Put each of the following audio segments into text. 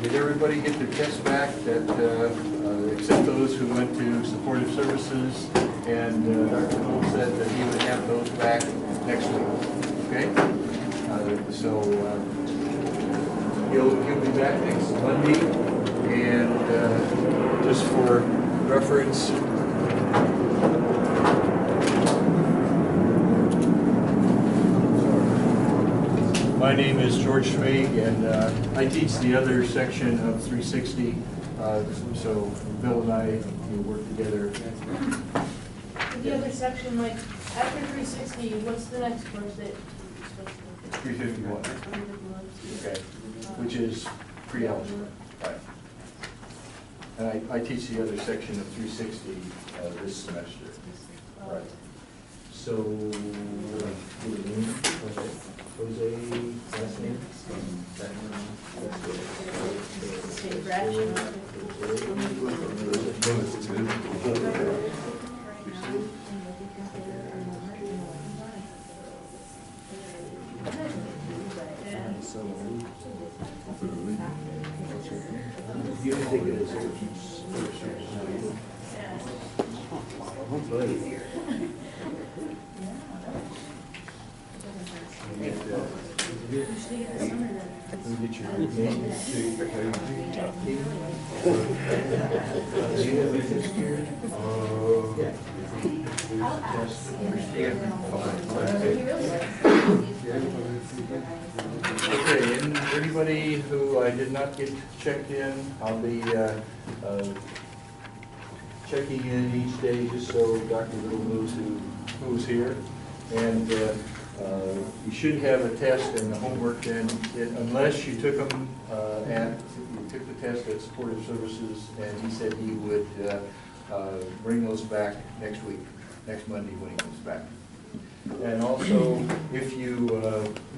Did everybody get their tests back, except those who went to supportive services? And Dr. Cole said that he would have those back next week, okay? He'll be back next Monday, and just for reference, my name is George Schmig, and I teach the other section of 360, so Bill and I work together. The other section, like, after 360, what's the next course that 351. Okay, which is pre-algebra. Right. And I teach the other section of 360 this semester. Right. So, Jose, last name? You can take it as Okay, and anybody who I did not get checked in, I'll be checking in each day just so Dr. Little knows who's here. And you should have a test and the homework then, unless you took them you took the test at supportive services, and he said he would bring those back next week, next Monday when he comes back. And also, if you,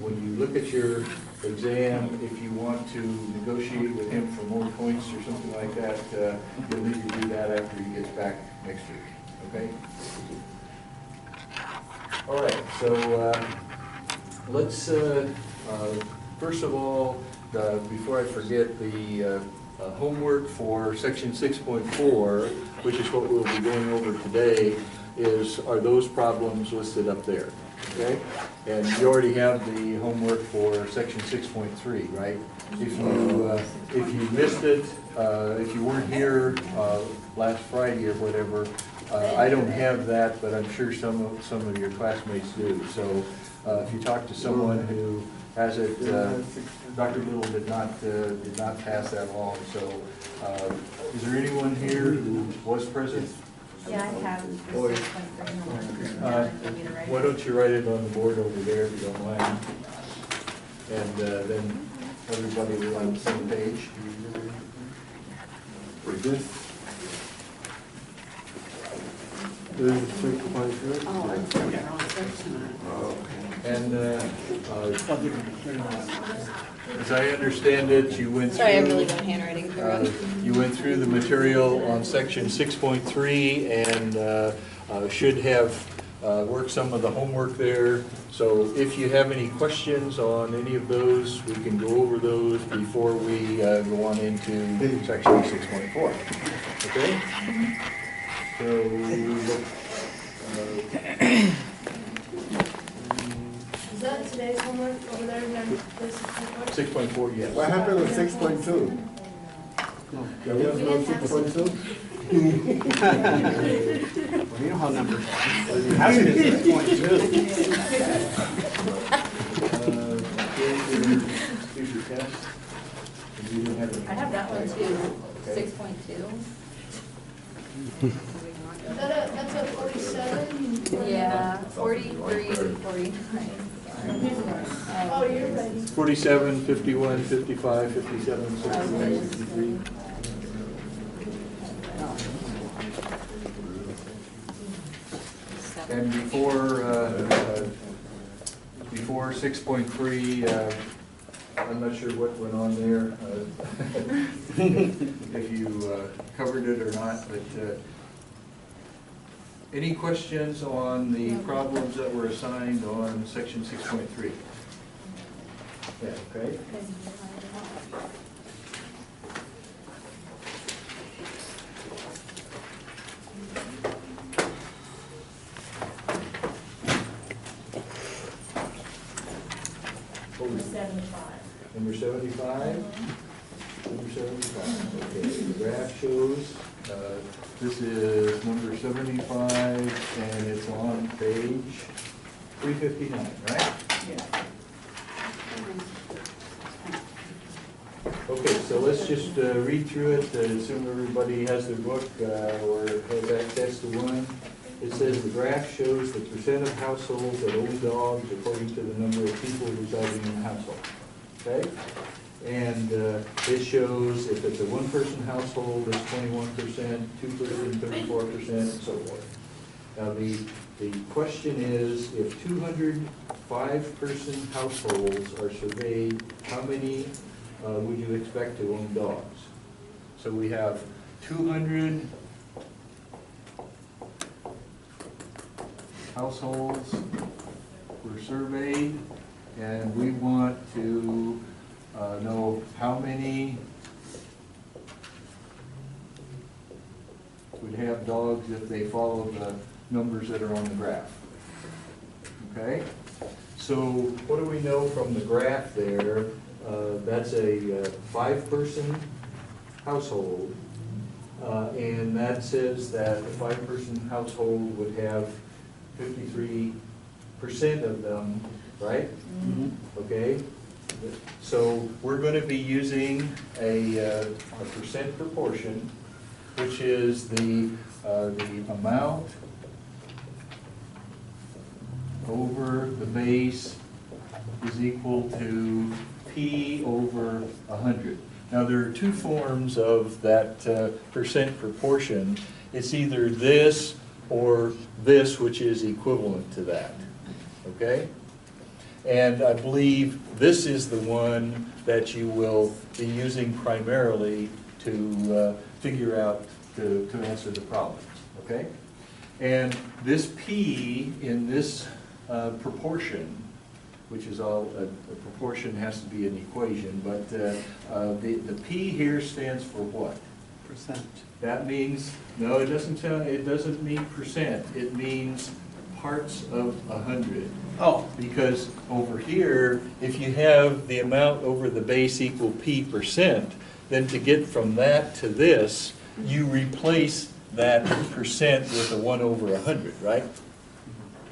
when you look at your exam, if you want to negotiate with him for more points or something like that, you'll need to do that after he gets back next week, okay? All right, so let's, first of all, before I forget, the homework for section 6.4, which is what we'll be going over today, are those problems listed up there, okay? And you already have the homework for section 6.3, right? If you missed it, if you weren't here last Friday or whatever, I don't have that, but I'm sure some of your classmates do. So if you talk to someone who has it, Dr. Little did not pass that along. So is there anyone here who was present? Yeah, I have. Why don't you write it on the board over there if you don't mind? And then everybody will be on the same page. For this? This is 6.3? Oh, I'm sorry, wrong section. And as I understand it, you went through. Sorry, I have really bad handwriting. You went through the material on section 6.3 and should have worked some of the homework there. So if you have any questions on any of those, we can go over those before we go on into section 6.4. Okay? So, Is that today's homework over there? 6.4, yes. What happened with 6.2? There was no 6.2? Well, you know how numbers are. That's just 6.2. Here's your test. I have that one too, Okay. 6.2. That's a 47? Yeah, 43, 49. Oh, you're ready. 47, 51, 55, 57, 61, 63. And before 6.3, I'm not sure what went on there, if you covered it or not, but any questions on the problems that were assigned on section 6.3? Yeah, okay. Number 75? Number 75, okay. The graph shows, this is number 75, and it's on page 359, right? Okay, so let's just read through it, assume everybody has their book or has access to one. It says the graph shows the percent of households that own dogs according to the number of people residing in the household, okay? And it shows if it's a one-person household, it's 21%, two-person, 34%, and so forth. Now, the question is, if 205-person households are surveyed, how many would you expect to own dogs? So we have 200 households were surveyed, and we want to know how many would have dogs if they follow the numbers that are on the graph. Okay? So what do we know from the graph there? That's a 5-person household, and that says that a 5-person household would have 53% of them, right? Mhm. Okay? So we're going to be using a percent proportion, which is the amount over the base is equal to P over 100. Now, there are two forms of that percent proportion. It's either this or this, which is equivalent to that, okay? And I believe this is the one that you will be using primarily to figure out, to answer the problem, okay? And this P in this proportion, which is all, a proportion has to be an equation, but the P here stands for what? Percent. That means, no, it doesn't mean percent, it means parts of 100. Oh, Because over here, if you have the amount over the base equal P%, then to get from that to this, you replace that percent with a 1 over 100, right?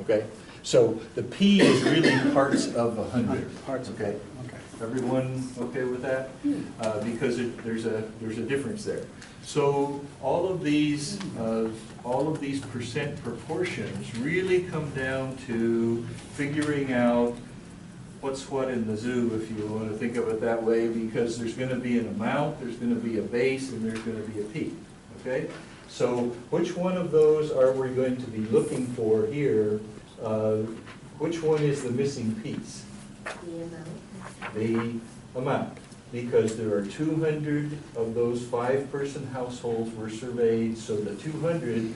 Okay? So the P is really parts of 100. parts of Okay? it, okay. Everyone okay with that? Because there's a difference there. So all of these percent proportions really come down to figuring out what's what in the zoo, if you want to think of it that way, because there's going to be an amount, there's going to be a base, and there's going to be a peak. Okay? So which one of those are we going to be looking for here? Which one is the missing piece? The amount. Because there are 200 of those 5-person households were surveyed, so the 200,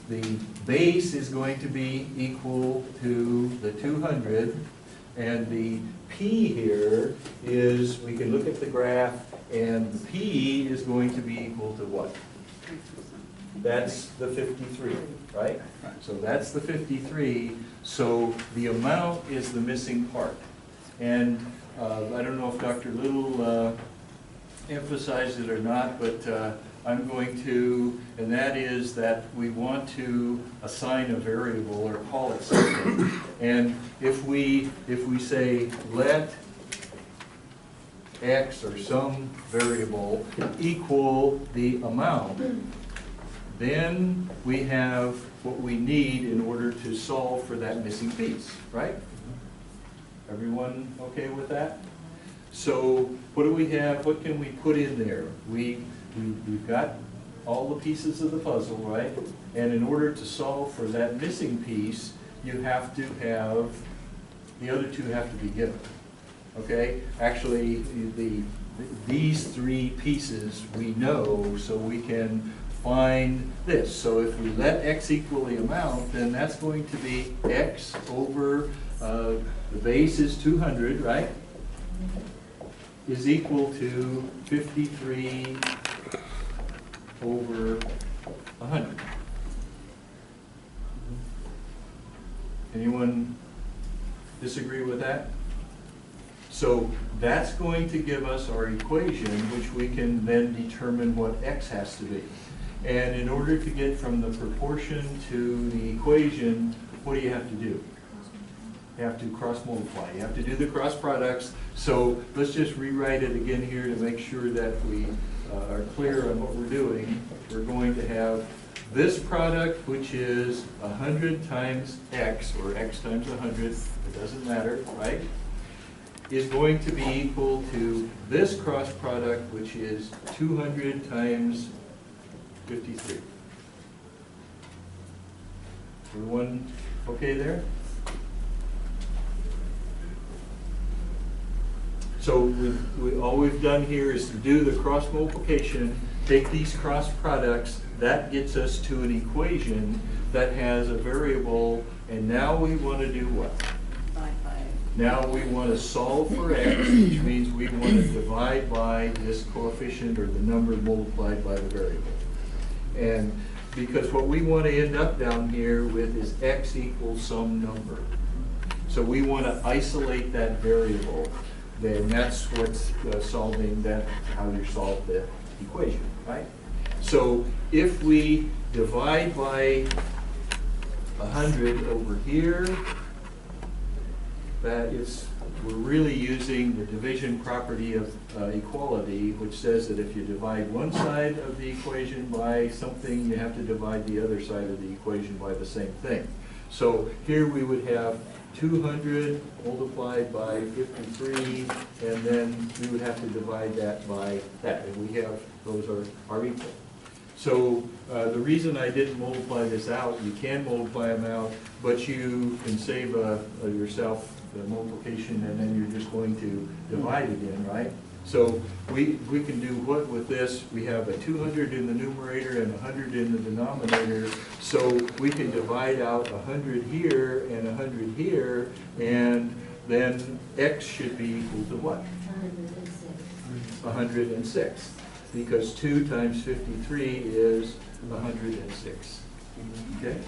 the base is going to be equal to the 200, and the P here is, we can look at the graph, and the P is going to be equal to what? That's the 53, right? So that's the 53, so the amount is the missing part. And I don't know if Dr. Little emphasized it or not, but I'm going to, and that is that we want to assign a variable or call it something. And if we say let X or some variable equal the amount, then we have what we need in order to solve for that missing piece, right? Everyone okay with that? So what do we have, what can we put in there? We've got all the pieces of the puzzle, right? And in order to solve for that missing piece, you have to have, the other two have to be given, okay? Actually, these three pieces we know, so we can find this. So if we let X equal the amount, then that's going to be X over, the base is 200, right? Is equal to 53 over 100. Anyone disagree with that? So that's going to give us our equation, which we can then determine what x has to be. And in order to get from the proportion to the equation, what do you have to do? You have to cross multiply. You have to do the cross products. So let's just rewrite it again here to make sure that we are clear on what we're doing. We're going to have this product, which is 100 times x, or x times 100, it doesn't matter, right? Is going to be equal to this cross product, which is 200 times 53. Everyone okay there? So all we've done here is to do the cross multiplication, take these cross products, that gets us to an equation that has a variable, and now we want to do what? Now we want to solve for x, which means we want to divide by this coefficient or the number multiplied by the variable. And because what we want to end up down here with is x equals some number. So we want to isolate that variable. Then that's what's solving that, how you solve the equation, right? So if we divide by 100 over here, that is, we're really using the division property of equality, which says that if you divide one side of the equation by something, you have to divide the other side of the equation by the same thing. So here we would have 200 multiplied by 53, and then we would have to divide that by that, and we have, those are equal. So the reason I didn't multiply this out, you can multiply them out, but you can save yourself the multiplication, and then you're just going to divide again, right? So we can do what with this? We have a 200 in the numerator and 100 in the denominator, so we can divide out 100 here and 100 here, and then x should be equal to what? 106. Because 2 times 53 is 106. Okay?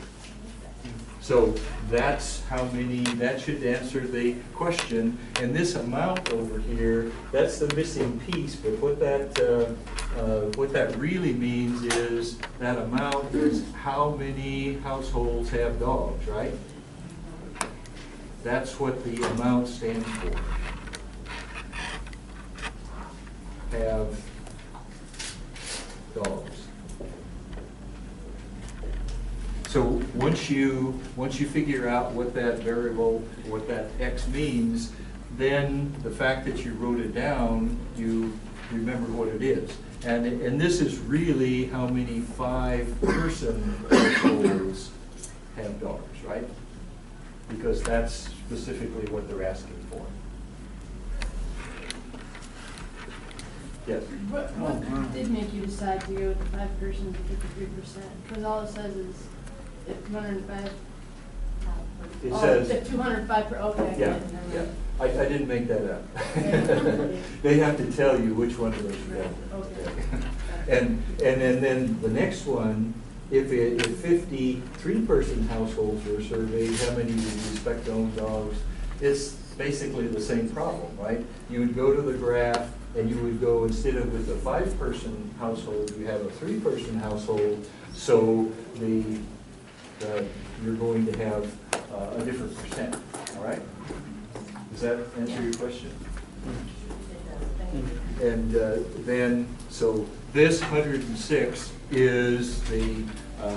So that's how many, that should answer the question. And this amount over here, that's the missing piece, but what that really means is that amount is how many households have dogs, right? That's what the amount stands for. Have dogs. So once you figure out what that variable, what that x means, then the fact that you wrote it down, you remember what it is. And this is really how many 5-person households have dogs, right? Because that's specifically what they're asking for. Yes? What did make you decide to go with the 5-person to 53%? Because all it says is if 205. It Oh, says. if 205 per, okay. Yeah, never yeah. mind. I didn't make that up. Okay. They have to tell you which one of those you have. Okay. And then the next one, if 53-person households were surveyed, how many would respect own dogs? It's basically the same problem, right? You would go to the graph and you would go, instead of with a 5-person household, you have a 3-person household, so you're going to have a different percent, all right? Does that answer your question? And then, so this 106 is the,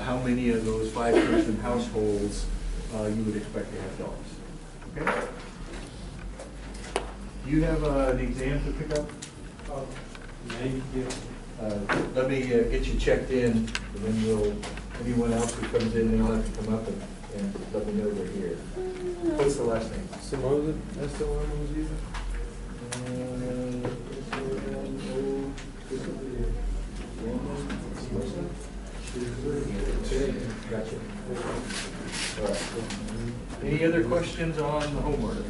how many of those 5-person households you would expect to have dogs, okay? Do you have an exam to pick up? Maybe, yeah. Let me get you checked in, and then we'll, anyone else who comes in, they'll have to come up and let me know they're here. What's the last name? Samosa, that's the one who was using? Gotcha. All right. Any other questions on the homework?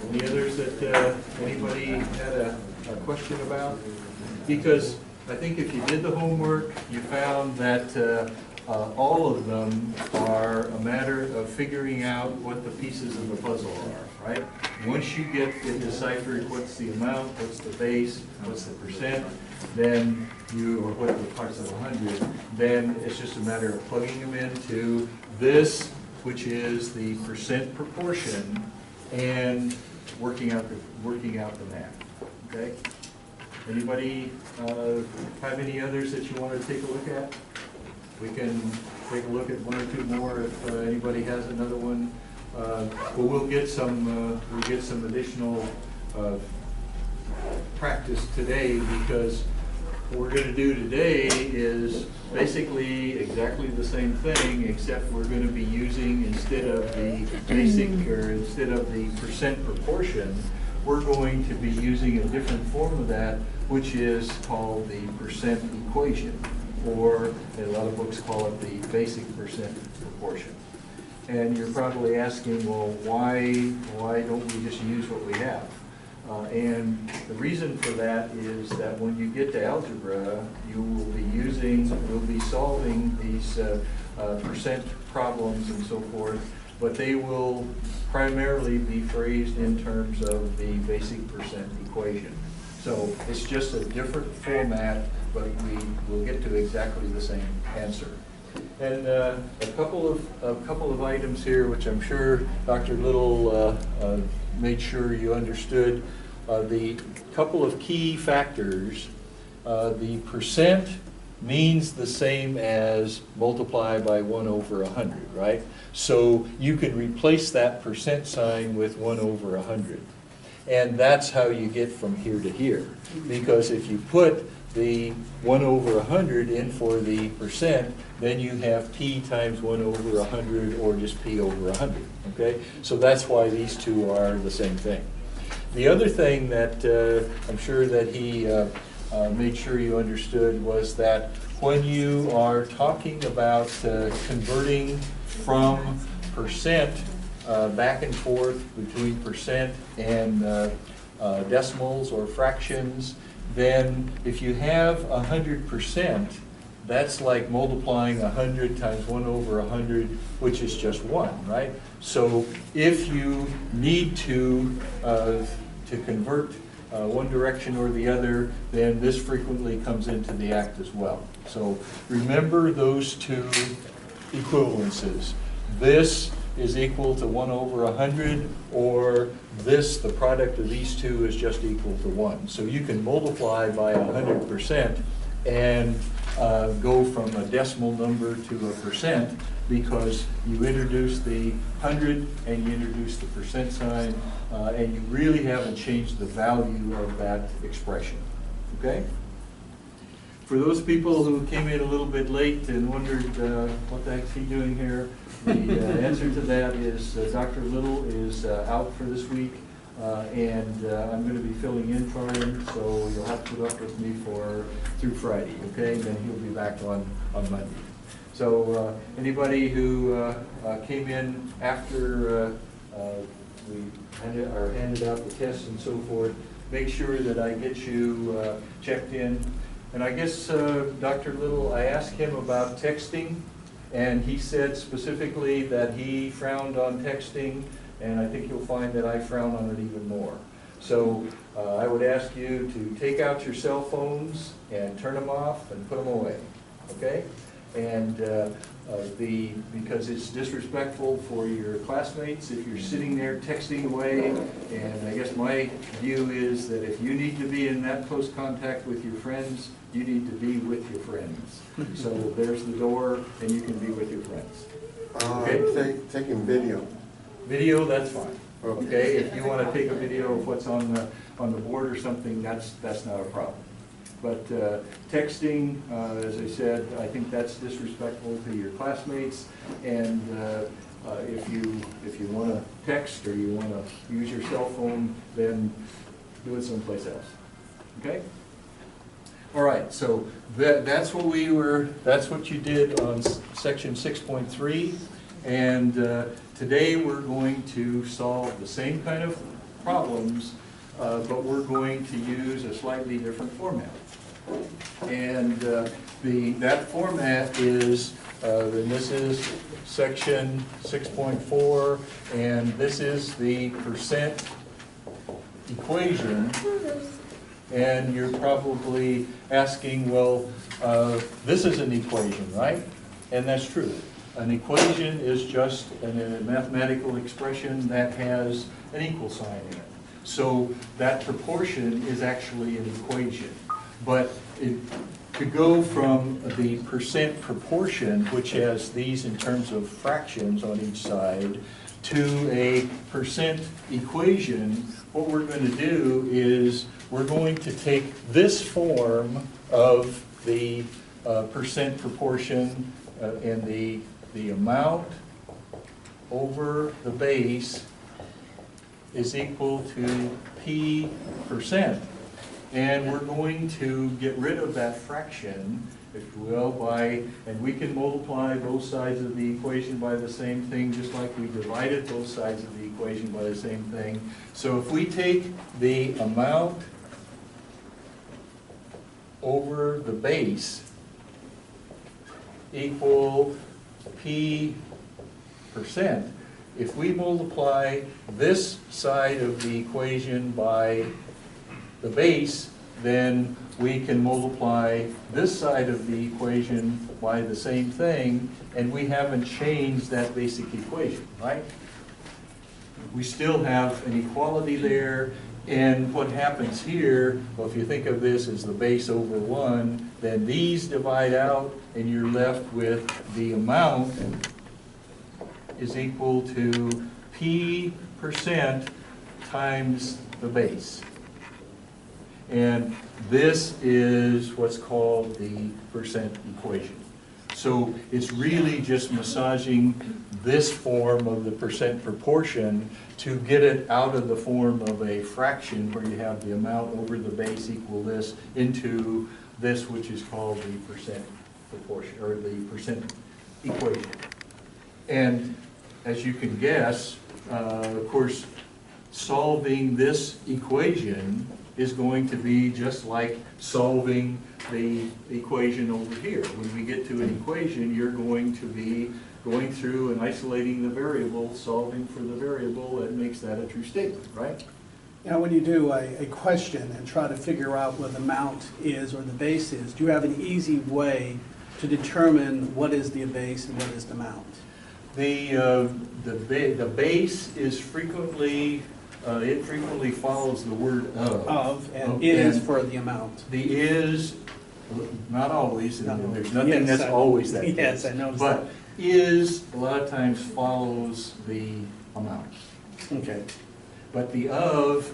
Any others that anybody had a question about? Because I think if you did the homework, you found that all of them are a matter of figuring out what the pieces of the puzzle are, right? Once you get it deciphered, what's the amount, what's the base, what's the percent, then or what the parts of 100, then it's just a matter of plugging them into this, which is the percent proportion, and working out the math, okay? Anybody have any others that you want to take a look at? We can take a look at one or two more if anybody has another one. But we'll get some additional practice today, because what we're going to do today is basically exactly the same thing, except we're going to be using, instead of the basic, or instead of the percent proportion, we're going to be using a different form of that, which is called the percent equation, or a lot of books call it the basic percent proportion. And you're probably asking, well, why don't we just use what we have? And the reason for that is that when you get to algebra, you will be solving these percent problems and so forth, but they will primarily be phrased in terms of the basic percent equation. So it's just a different format, but we will get to exactly the same answer. And a couple of items here, which I'm sure Dr. Little made sure you understood. The couple of key factors, the percent means the same as multiply by 1 over 100, right? So you could replace that percent sign with 1 over 100. And that's how you get from here to here. Because if you put the 1 over 100 in for the percent, then you have p times 1 over 100, or just p over 100, okay? So that's why these two are the same thing. The other thing that I'm sure that he made sure you understood was that when you are talking about converting from percent back and forth between percent and decimals or fractions, then if you have 100%, that's like multiplying 100 times 1 over 100, which is just 1, right? So if you need to convert one direction or the other, then this frequently comes into the act as well. So remember those two equivalences. This is equal to 1 over 100, or this, the product of these two, is just equal to 1. So you can multiply by 100% and go from a decimal number to a percent, because you introduce the 100 and you introduce the percent sign, and you really haven't changed the value of that expression, okay? For those people who came in a little bit late and wondered what the heck's he doing here, the answer to that is Dr. Little is out for this week, and I'm going to be filling in for him, so you'll have to put up with me through Friday, okay? And then he'll be back on Monday. So anybody who came in after we handed out the tests and so forth, make sure that I get you checked in. And I guess Dr. Little, I asked him about texting, and he said specifically that he frowned on texting, and I think you'll find that I frown on it even more. So I would ask you to take out your cell phones and turn them off and put them away, okay? And because it's disrespectful for your classmates if you're sitting there texting away, and I guess my view is that if you need to be in that close contact with your friends, you need to be with your friends. So there's the door, and you can be with your friends. Okay? Taking video. Video, that's fine. Okay, if you want to take a video of what's on the board or something, that's not a problem. But texting, as I said, I think that's disrespectful to your classmates. And if you want to text or you want to use your cell phone, then do it someplace else. Okay? All right. So that's what you did on section 6.3, and today we're going to solve the same kind of problems, but we're going to use a slightly different format. And that format is then this is section 6.4, and this is the percent equation. And you're probably asking, well, this is an equation, right? And that's true. An equation is just a mathematical expression that has an equal sign in it. So that proportion is actually an equation. But to go from the percent proportion, which has these in terms of fractions on each side, to a percent equation, what we're going to do is we're going to take this form of the percent proportion and the amount over the base is equal to P percent. And we're going to get rid of that fraction, if you will, and we can multiply both sides of the equation by the same thing, just like we divided both sides of the equation by the same thing. So if we take the amount over the base equal P percent, if we multiply this side of the equation by the base, then we can multiply this side of the equation by the same thing, and we haven't changed that basic equation, right? We still have an equality there, and what happens here, well, if you think of this as the base over 1, then these divide out, and you're left with the amount is equal to P percent times the base. And this is what's called the percent equation. So it's really just massaging this form of the percent proportion to get it out of the form of a fraction where you have the amount over the base equal this into this, which is called the percent proportion, or the percent equation. And as you can guess, of course, solving this equation is going to be just like solving the equation over here. When we get to an equation, you're going to be going through and isolating the variable, solving for the variable that makes that a true statement, right? Now, when you do a question and try to figure out what the amount is or the base is, do you have an easy way to determine what is the base and what is the amount? The base is frequently, it frequently follows the word of. And is for the amount. The is, not always, No. and there's nothing Yes, that's always that case. Yes, I noticed But that. is, a lot of times, follows the amount. Okay. But the of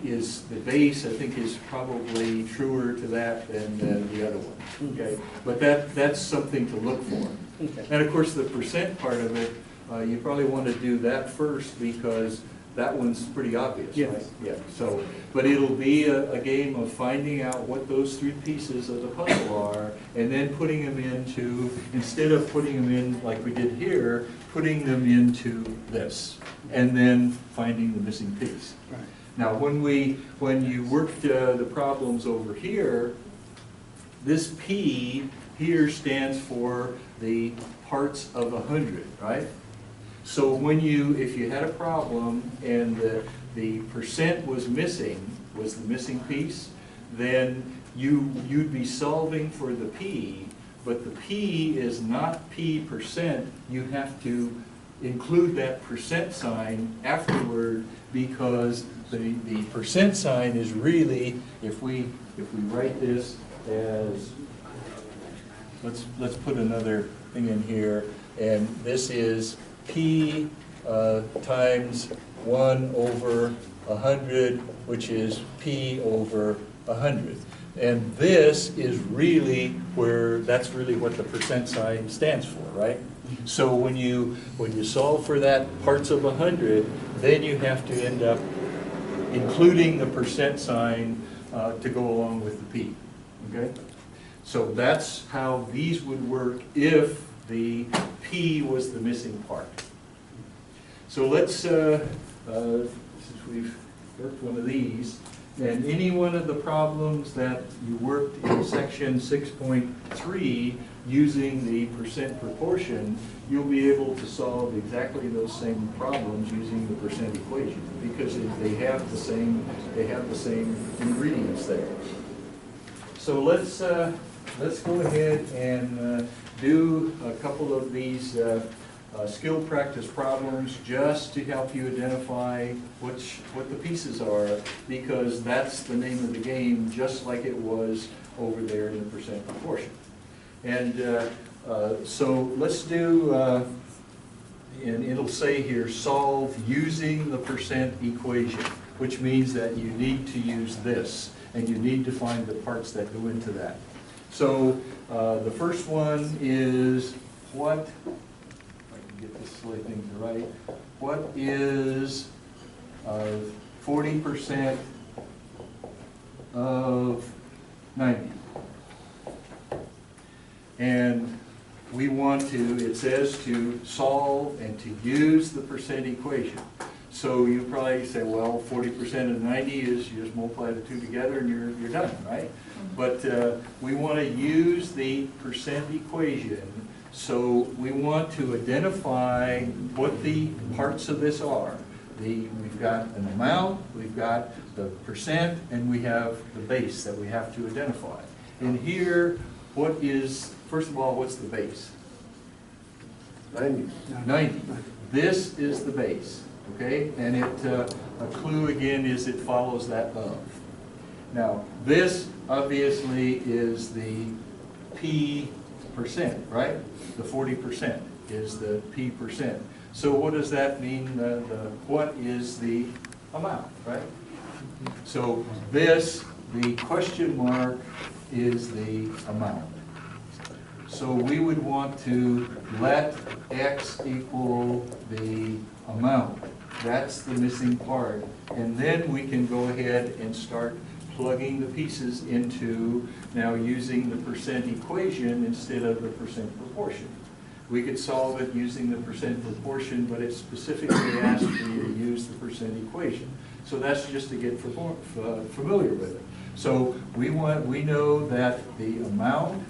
is, the base, I think, is probably truer to that than the other one, okay? But that's something to look for. Okay. And of course, the percent part of it, you probably want to do that first because that one's pretty obvious, right? Yes. Yeah, so, but it'll be a game of finding out what those three pieces of the puzzle are and then putting them into, instead of putting them in like we did here, putting them into this and then finding the missing piece. Right. Now, when you worked the problems over here, this P here stands for the parts of 100, right? So when if you had a problem and the percent was the missing piece, then you'd be solving for the P, but the P is not P percent. You have to include that percent sign afterward because the percent sign is really, if we write this as, let's put another thing in here, and this is P times 1 over 100, which is P over 100. And this is really that's really what the percent sign stands for, right? So when you solve for that parts of 100, then you have to end up including the percent sign to go along with the P, okay? So that's how these would work if the P was the missing part. So let's, since we've worked one of these, And any one of the problems that you worked in section 6.3 using the percent proportion, you'll be able to solve exactly those same problems using the percent equation, because they have the same ingredients there. So let's go ahead and do a couple of these skill practice problems just to help you identify what the pieces are, because that's the name of the game, just like it was over there in the percent proportion. And so let's do, and it'll say here, solve using the percent equation, which means that you need to use this, and you need to find the parts that go into that. So the first one is what, if I can get this silly thing to right, what is 40% of 90? And we want to, it says to solve and to use the percent equation. So you probably say, well, 40% of 90 is you just multiply the two together and you're done, right? But we want to use the percent equation. So we want to identify what the parts of this are. We've got an amount, we've got the percent, and we have the base that we have to identify. And here, what is, first of all, what's the base? 90. 90. This is the base, okay? And a clue again is it follows that of. Now, this obviously is the P percent, right? The 40% is the P percent. So what does that mean? What is the amount, right? So this, the question mark, is the amount. So we would want to let X equal the amount. That's the missing part. And then we can go ahead and start plugging the pieces into, now using the percent equation instead of the percent proportion. We could solve it using the percent proportion, but it specifically asks for you to use the percent equation. So that's just to get familiar with it. So we know that the amount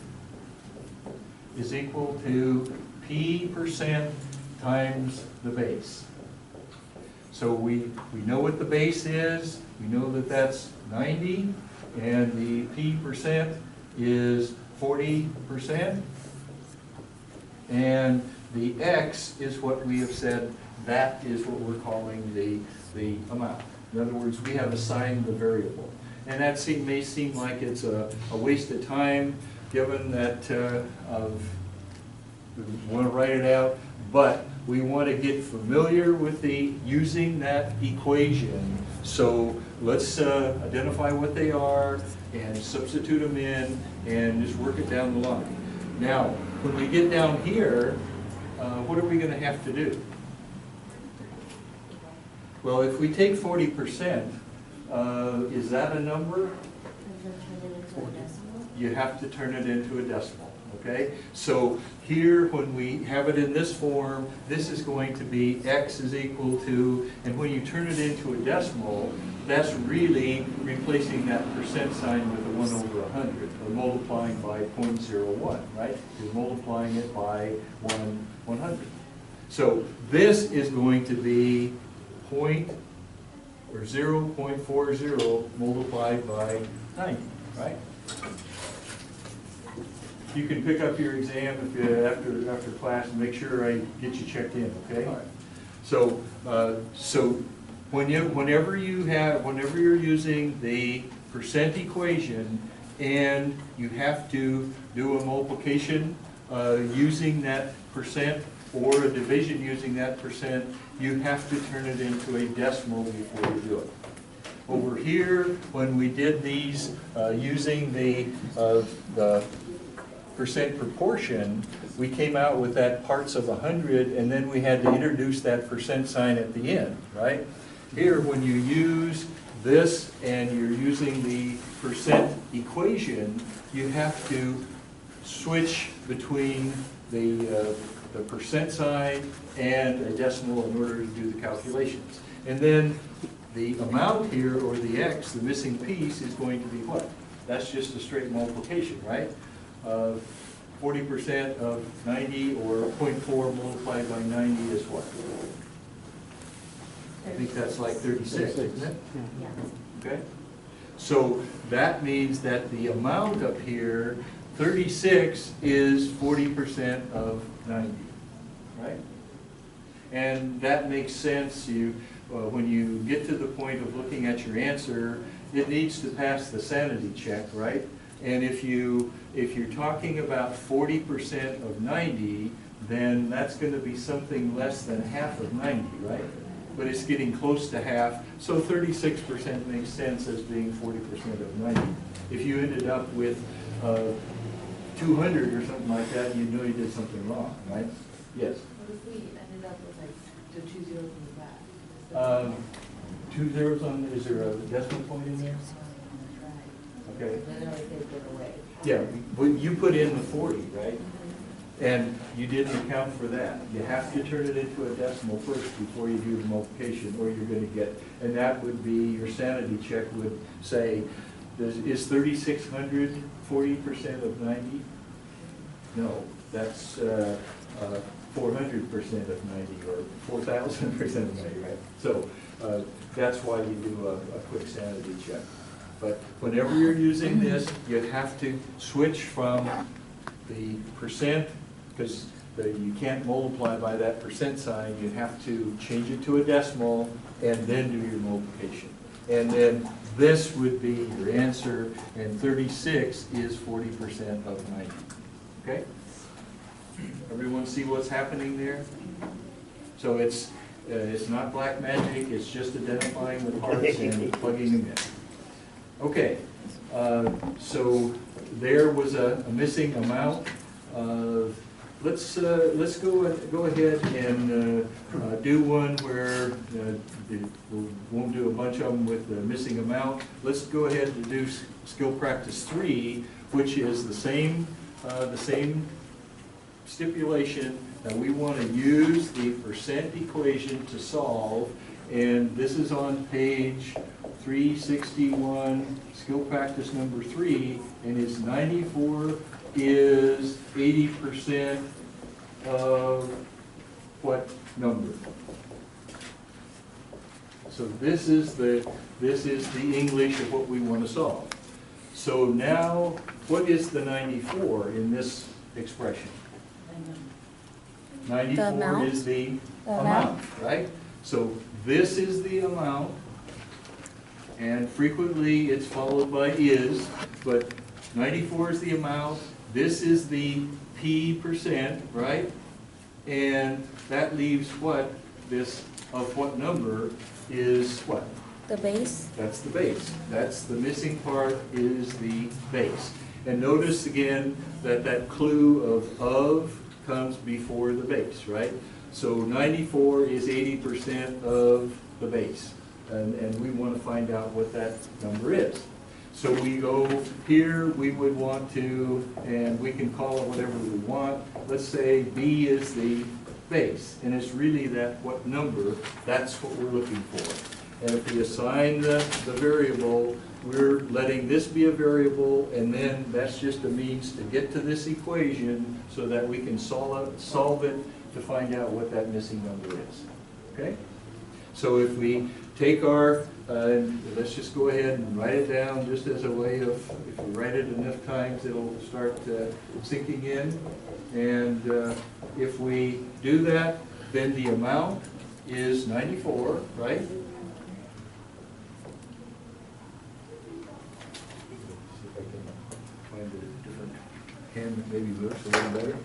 is equal to P percent times the base. So we know what the base is, we know that that's 90, and the P percent is 40%, and the X is what we have said, that is what we're calling the amount. In other words, we have assigned the variable. And that may seem like it's a waste of time, given that we want to write it out, but we want to get familiar with using that equation. So let's identify what they are and substitute them in and just work it down the line. Now, when we get down here, what are we going to have to do? Well, if we take 40%, is that a number? You have to turn it into a decimal, okay? So here, when we have it in this form, this is going to be X is equal to, and when you turn it into a decimal, that's really replacing that percent sign with a 1 over 100, or multiplying by 0.01, right? You're multiplying it by 100. So this is going to be 0.40 multiplied by 90, right? You can pick up your exam after class and make sure I get you checked in, okay? All right. So whenever you're using the percent equation and you have to do a multiplication using that percent or a division using that percent, you have to turn it into a decimal before you do it. Over here, when we did these using the percent proportion, we came out with that parts of 100, and then we had to introduce that percent sign at the end, right? Here, when you use this and you're using the percent equation, you have to switch between the percent sign and a decimal in order to do the calculations. And then the amount here, or the x, the missing piece, is going to be what? That's just a straight multiplication, right? 40% of 90, or 0.4 multiplied by 90 is what? I think that's like 36, isn't it? Okay? So that means that the amount up here, 36, is 40% of 90, right? And that makes sense. When you get to the point of looking at your answer, it needs to pass the sanity check, right? And if you're talking about 40% of 90, then that's going to be something less than half of 90, right? But it's getting close to half, so 36% makes sense as being 40% of 90. If you ended up with 200 or something like that, you know you did something wrong, right? Yes? What if we ended up with like the 2 zeros in the back? 2 zeros on, is there a decimal point in there? Okay. Then I take it away. Yeah, but you put in the 40, right? And you didn't account for that. You have to turn it into a decimal first before you do the multiplication, or you're going to get, and that would be, your sanity check would say, is 3,600 40% of 90? No, that's 400% of 90, or 4,000% of 90, right? So that's why you do a quick sanity check. But whenever you're using this, you have to switch from the percent, because you can't multiply by that percent sign. You have to change it to a decimal and then do your multiplication. And then this would be your answer, and 36 is 40% of 90. Okay? Everyone see what's happening there? So it's not black magic, it's just identifying the parts and plugging them in. Okay, so there was a missing amount. Let's go ahead and do one where we won't do a bunch of them with the missing amount. Let's go ahead and do skill practice 3, which is the same stipulation that we want to use the percent equation to solve, and this is on page 361, skill practice number 3, and it's 94 is 80% of what number? So this is the English of what we want to solve. So now, what is the 94 in this expression? 94 is the amount, right? So this is the amount, and frequently it's followed by is, but 94 is the amount, this is the P%, right? And that leaves what? This of what number is what? The base. That's the base. That's the missing part, is the base. And notice again that that clue of comes before the base, right? So 94 is 80% of the base. And we want to find out what that number is. So we go here, we would want to, and we can call it whatever we want. Let's say B is the base, and it's really that what number, that's what we're looking for. And if we assign the variable, we're letting this be a variable, and then that's just a means to get to this equation so that we can solve it to find out what that missing number is. Okay? So if we take our, let's just go ahead and write it down just as a way of, if we write it enough times, it'll start sinking in. And if we do that, then the amount is 94, right? Hand that maybe looks a little better.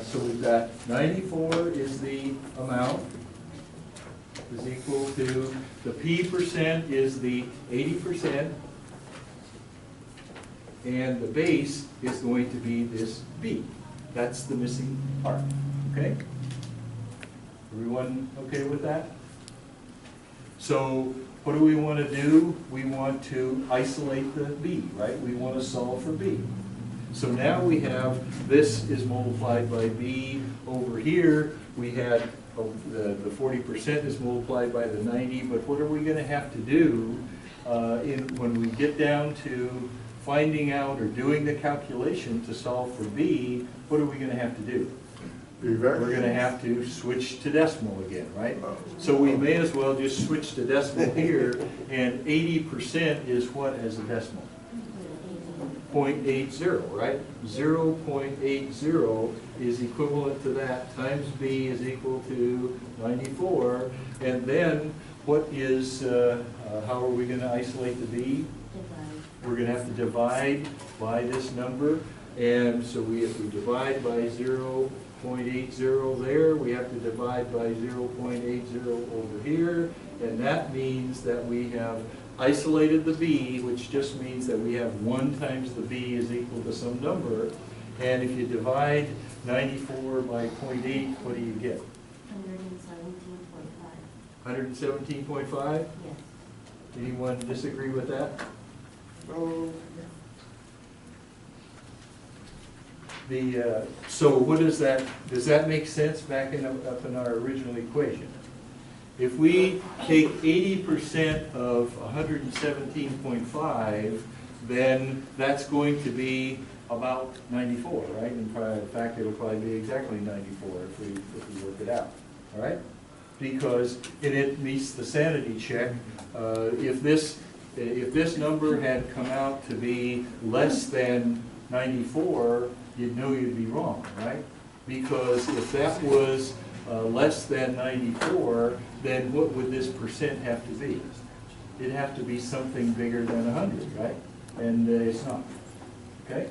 So we've got 94 is the amount, is equal to, the P% is the 80%, and the base is going to be this B. That's the missing part, okay? Everyone okay with that? So what do we want to do? We want to isolate the B, right? We want to solve for B. So now we have, this is multiplied by B. Over here, we had the 40% is multiplied by the 90, but what are we gonna have to do when we get down to finding out or doing the calculation to solve for B? What are we gonna have to do? We're gonna have to switch to decimal again, right? So we may as well just switch to decimal here, and 80% is what as a decimal? 0.80, right? 0.80 is equivalent to that, times B is equal to 94, and then what is, how are we gonna isolate the B? We're gonna have to divide by this number, and so if we divide by 0.80 there, we have to divide by 0.80 over here, and that means that we have isolated the B, which just means that we have 1 times the B is equal to some number, and if you divide 94 by 0.8, what do you get? 117.5. 117.5? Yes. Anyone disagree with that? So what does that make sense up in our original equation? If we take 80% of 117.5, then that's going to be about 94, right? In fact, it'll probably be exactly 94 if we work it out, all right? Because it meets the sanity check. If this number had come out to be less than 94, you'd know you'd be wrong, right? Because if that was less than 94, then what would this percent have to be? It'd have to be something bigger than 100, right? And it's not, okay?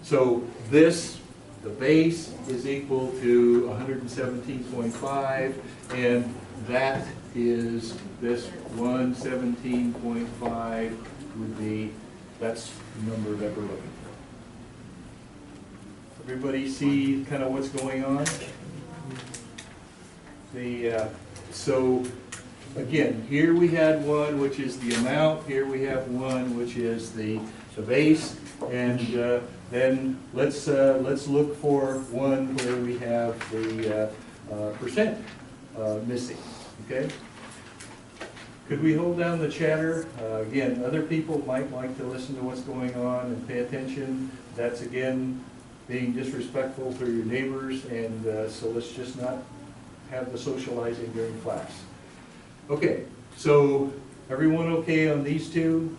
So this, the base is equal to 117.5, and that is this 117.5 would be, that's the number that we're looking for. Everybody see kind of what's going on? So again, here we had 1, which is the amount. Here we have 1, which is the base. And then let's look for 1 where we have the percent missing. Okay. Could we hold down the chatter? Again, other people might like to listen to what's going on and pay attention. That's again being disrespectful to your neighbors, and so let's just not have the socializing during class. Okay, so everyone okay on these two?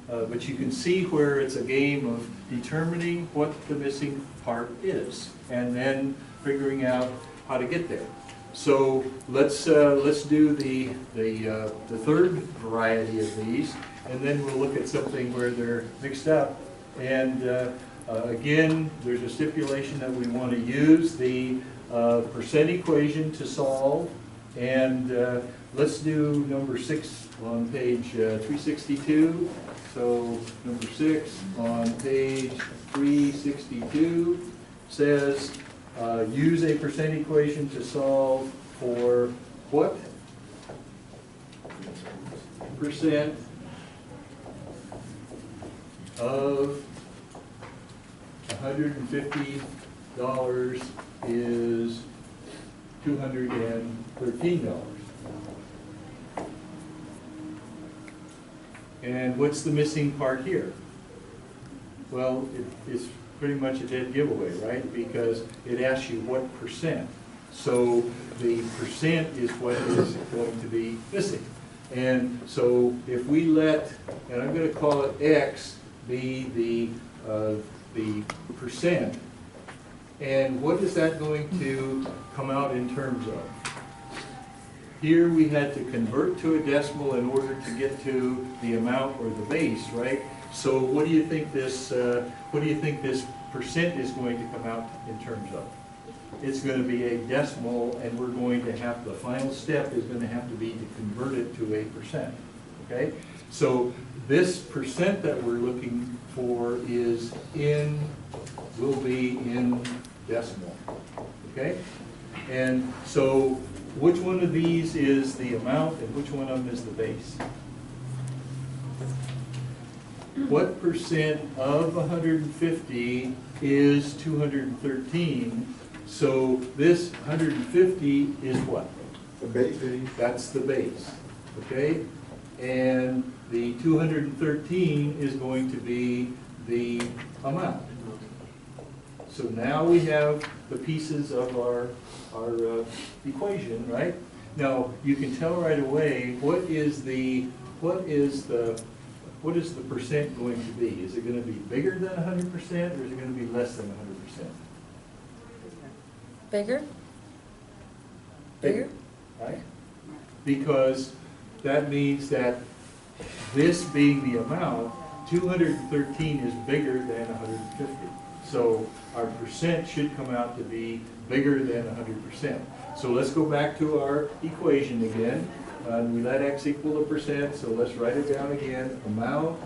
But you can see where it's a game of determining what the missing part is, and then figuring out how to get there. So let's do the third variety of these, and then we'll look at something where they're mixed up. And again, there's a stipulation that we want to use the percent equation to solve, and let's do number 6 on page 362. So number 6 on page 362 says use a percent equation to solve for what percent of $150 is $213. And what's the missing part here? Well, it's pretty much a dead giveaway, right? Because it asks you what percent. So the percent is what is going to be missing. And so if we let, and I'm going to call it X, be the percent, and what is that going to come out in terms of? Here we had to convert to a decimal in order to get to the amount or the base, right? So what do you think this percent is going to come out in terms of? It's going to be a decimal, and we're going to have, the final step is going to have to be to convert it to a percent, okay? So this percent that we're looking for will be in decimal, okay? And so which one of these is the amount and which one of them is the base? What percent of 150 is 213? So this 150 is what? The base. That's the base, okay? And the 213 is going to be the amount. So now we have the pieces of our equation, right? Now, you can tell right away, what is the percent going to be? Is it going to be bigger than 100% or is it going to be less than 100%? Bigger? Bigger? Right? Because that means that this being the amount, 213 is bigger than 150. So our percent should come out to be bigger than 100%. So let's go back to our equation again. We let x equal the percent, so let's write it down again. Amount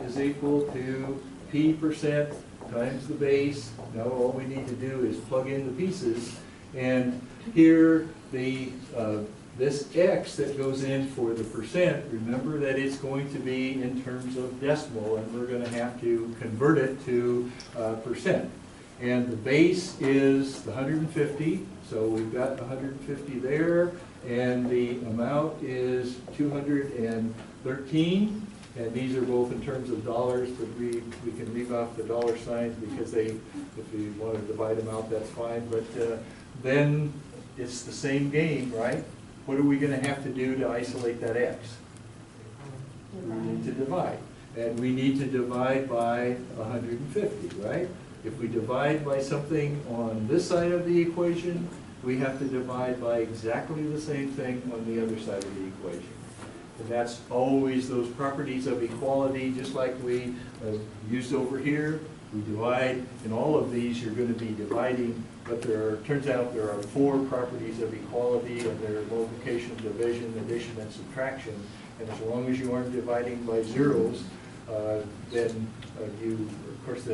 is equal to p percent times the base. Now all we need to do is plug in the pieces. And here, this x that goes in for the percent, remember that it's going to be in terms of decimal, and we're going to have to convert it to percent. And the base is the 150, so we've got 150 there, and the amount is 213, and these are both in terms of dollars, but we can leave off the dollar signs because if we want to divide them out, that's fine, but then it's the same game, right? What are we going to have to do to isolate that x? We need to divide. And we need to divide by 150, right? If we divide by something on this side of the equation, we have to divide by exactly the same thing on the other side of the equation. And that's always those properties of equality, just like we used over here. We divide, in all of these, you're going to be dividing, but turns out there are 4 properties of equality, and they're multiplication, division, addition, and subtraction. And as long as you aren't dividing by zeros, then of course,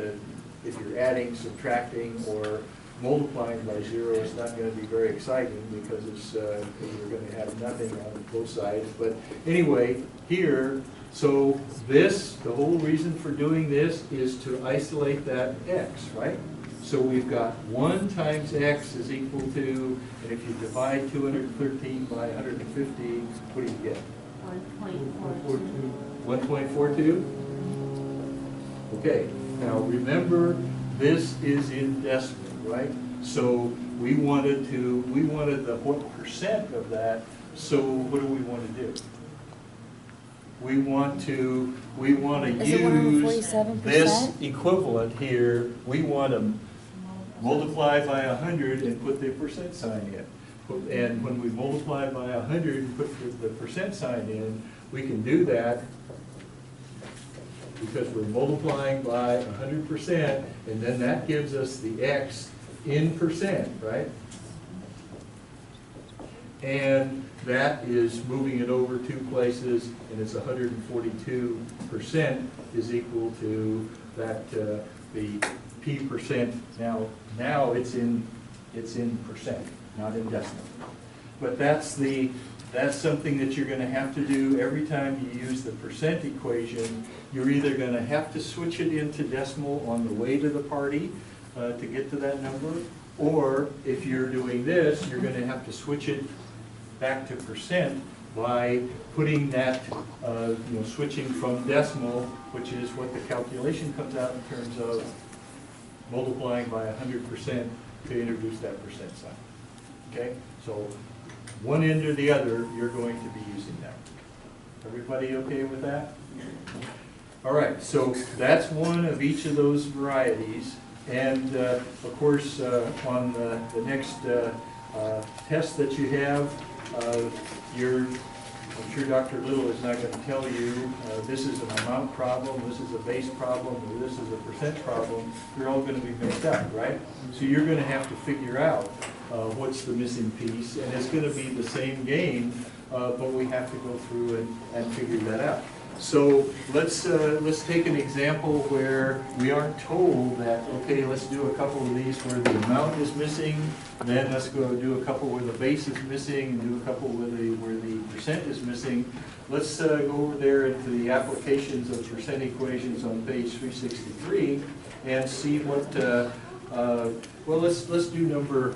if you're adding, subtracting, or multiplying by 0, it's not going to be very exciting because you're going to have nothing on both sides. But anyway, here, so the whole reason for doing this is to isolate that x, right? So we've got 1 times x is equal to, and if you divide 213 by 150, what do you get? 1.42. 1.42? Okay, now remember, this is in decimal, right? So we wanted the what percent of that, so what do we want to do? We want to Is it use 147%? this equivalent here. We want to multiply by 100 and put the percent sign in. And when we multiply by 100 and put the percent sign in, we can do that because we're multiplying by 100%, and then that gives us the x in percent, right? And that is moving it over 2 places, and it's 142% is equal to that, the p percent. Now it's in percent, not in decimal. But that's something that you're going to have to do every time you use the percent equation. You're either going to have to switch it into decimal on the way to the party to get to that number, or if you're doing this, you're going to have to switch it back to percent by putting that, switching from decimal, which is what the calculation comes out in terms of multiplying by 100% to introduce that percent sign. Okay, so one end or the other, you're going to be using that. Everybody okay with that? All right, so that's one of each of those varieties. And of course, on the next test that you have, I'm sure Dr. Little is not going to tell you this is an amount problem, this is a base problem, or this is a percent problem. They're all going to be mixed up, right? So you're going to have to figure out what's the missing piece, and it's going to be the same game, but we have to go through and figure that out. So let's take an example where we aren't told that, okay, let's do a couple of these where the amount is missing, then let's go do a couple where the base is missing, and do a couple where the percent is missing. Let's go over there into the applications of percent equations on page 363 and see what Well, let's do number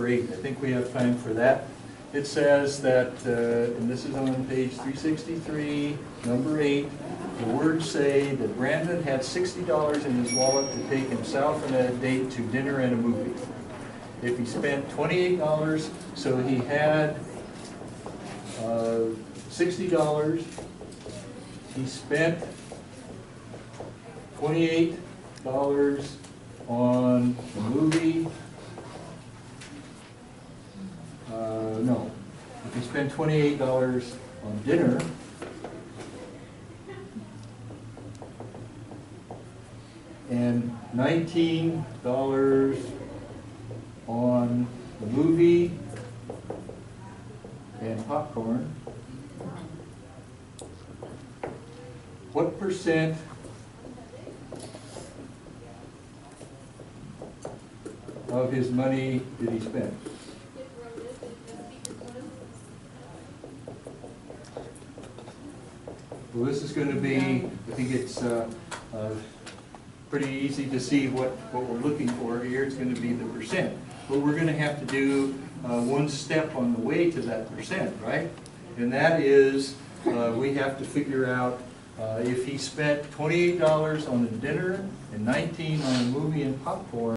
8. I think we have time for that. It says that, and this is on page 363, number 8, the words say that Brandon had $60 in his wallet to take himself and a date to dinner and a movie. If he spent $28, so he had $60, he spent $28 on the movie. No, if you spend $28 on dinner, and $19 on the movie and popcorn, what percent of his money did he spend? Well, this is going to be, I think it's pretty easy to see what we're looking for here. It's going to be the percent. But we're going to have to do one step on the way to that percent, right? And that is, we have to figure out if he spent $28 on the dinner and $19 on the movie and popcorn,